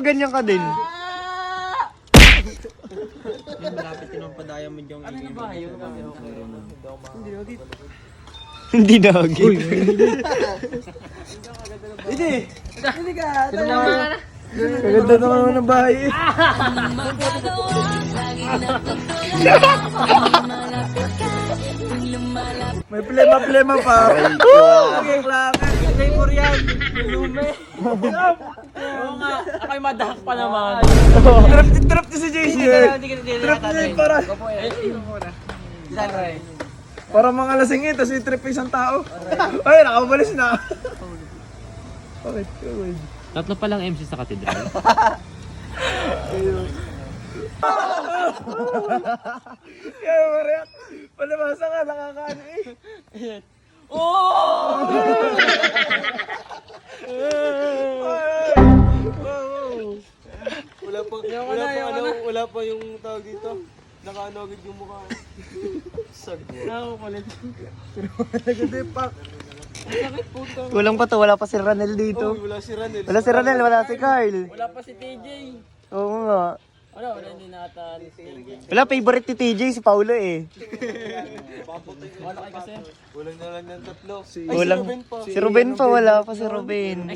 ganyan ka din? Malapit ka ng padaya mo dyan. Ano na ba yun? Hindi na, okay. Hindi ka. Kaganda naman ng bahay. May plema pa. Okay, flavor yan. Lume. Oo nga. Ako'y madahak pa naman. Trap niya si JC. Trap niya yun para. Para mga lasing eh, tapos i-trip isang tao. Ay, nakabalis na. Bakit? Tatlo pa lang MC sa katedral. Kaya Maria, palabasa ka, nakakaano eh. Wala pa yung tawag dito. Nakaanogid yung mukha. Kulang pa to, wala pa si Ranel dito. Wala si Ranel. Wala si Ranel, wala si Carl. Wala pa si TJ. Oo nga. Wala din nata ni TJ. Wala, favorite ni TJ si Paulo eh. Wala kayo kasi. Kulang na lang ng tatlo. Kulang. Si Ruben pa, wala pa si Ruben.